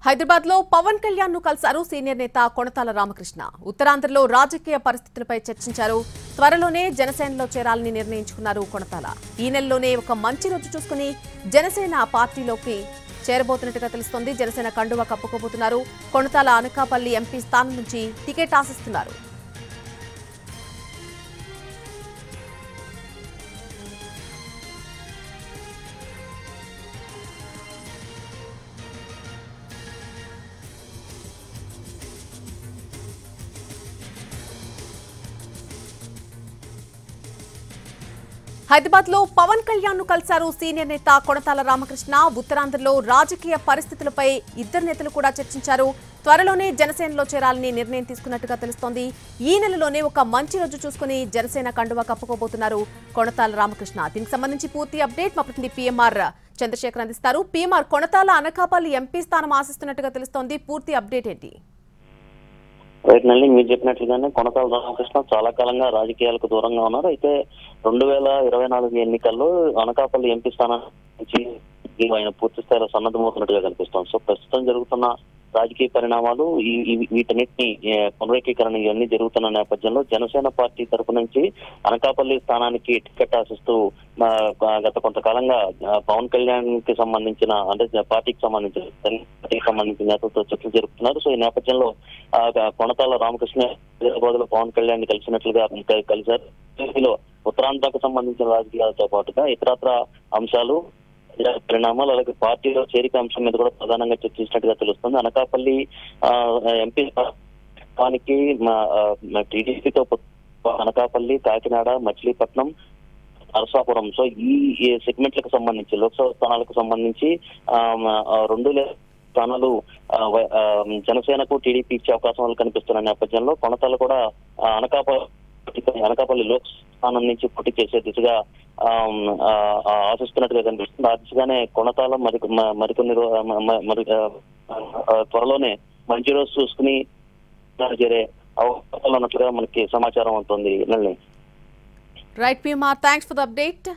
హైదరాబాద్ లో పవన్ కళ్యాణ్ ను కలిశారు సీనియర్ నేత కొణతాల రామకృష్ణ. ఉత్తరాంధ్రలో రాజకీయ పరిస్థితులపై చర్చించారు. త్వరలోనే జనసేనలో చేరాలని నిర్ణయించుకున్నారు కొణతాల. ఈ నెలలోనే ఒక మంచి రోజు చూసుకుని జనసేన పార్టీలోకి చేరబోతున్నట్టుగా తెలుస్తోంది. జనసేన కండువా కప్పుకోబోతున్నారు. కొణతాల అనకాపల్లి ఎంపీ స్థానం నుంచి టికెట్ ఆశిస్తున్నారు. హైదరాబాద్ లో పవన్ కళ్యాణ్ ను కలిశారు సీనియర్ నేత కొణతాల రామకృష్ణ. ఉత్తరాంధ్రలో రాజకీయ పరిస్థితులపై ఇద్దరు నేతలు కూడా చర్చించారు. త్వరలోనే జనసేనలో చేరాలని నిర్ణయం తీసుకున్నట్టుగా తెలుస్తోంది. ఈ నెలలోనే ఒక మంచి రోజు చూసుకుని జనసేన కండువా కప్పుకోబోతున్నారు కొణతాల రామకృష్ణ. దీనికి సంబంధించి పూర్తి అప్డేట్ మా ప్రతినిధి పిఎంఆర్ చంద్రశేఖర్ అందిస్తారు. పిఎంఆర్, కొణతాల అనకాపల్లి ఎంపీ స్థానం ఆశిస్తున్నట్టుగా తెలుస్తోంది. పూర్తి అప్డేట్ ఏంటి? రైట్ నల్లి, మీరు చెప్పినట్లుగానే కొణతాల రామకృష్ణ చాలా కాలంగా రాజకీయాలకు దూరంగా ఉన్నారు. అయితే 2024 ఎన్నికల్లో అనకాపల్లి ఎంపీ స్థానానికి ఆయన పూర్తి స్థాయిలో సన్నద్ధమవుతున్నట్టుగా కనిపిస్తోంది. సో ప్రస్తుతం జరుగుతున్న రాజకీయ పరిణామాలు వీటన్నిటిని పునరేకీకరణ ఇవన్నీ జరుగుతున్న నేపథ్యంలో జనసేన పార్టీ తరపు నుంచి అనకాపల్లి స్థానానికి టికెట్ ఆశిస్తూ గత కొంతకాలంగా పవన్ కళ్యాణ్ కి సంబంధించిన అంటే పార్టీకి సంబంధించిన నేతలతో చర్చలు జరుపుతున్నారు. సో ఈ నేపథ్యంలో కొణతాల రామకృష్ణ హైదరాబాద్ లో పవన్ కళ్యాణ్ ని కలిసినట్లుగా కలిశారు. ఉత్తరాంధ్రకు సంబంధించిన రాజకీయాలతో పాటుగా ఇతరత్ర అంశాలు పరిణామాలు అలాగే పార్టీలో చేరిక అంశం మీద కూడా ప్రధానంగా చర్చించినట్టుగా తెలుస్తుంది. అనకాపల్లి ఎంపీ స్థానానికి టీడీపీతో అనకాపల్లి, కాకినాడ, మచిలీపట్నం, నరసాపురం సో ఈ సెగ్మెంట్లకు సంబంధించి లోక్సభ స్థానాలకు సంబంధించి 2 స్థానాలు జనసేనకు టీడీపీ ఇచ్చే అవకాశాలు కనిపిస్తున్న నేపథ్యంలో కొణతాలు కూడా అనకాపల్లి లోక్ స్థానం నుంచి పోటీ చేసే దిశగా ఆశిస్తున్నట్టుగా కనిపిస్తుంది. ఆ దిశగానే కొణతాల మరికొన్ని త్వరలోనే మంచి రోజు చూసుకుని చేరే అవకాశాలు ఉన్నట్లుగా మనకి సమాచారం అవుతుంది. Right PMR, thanks for the update.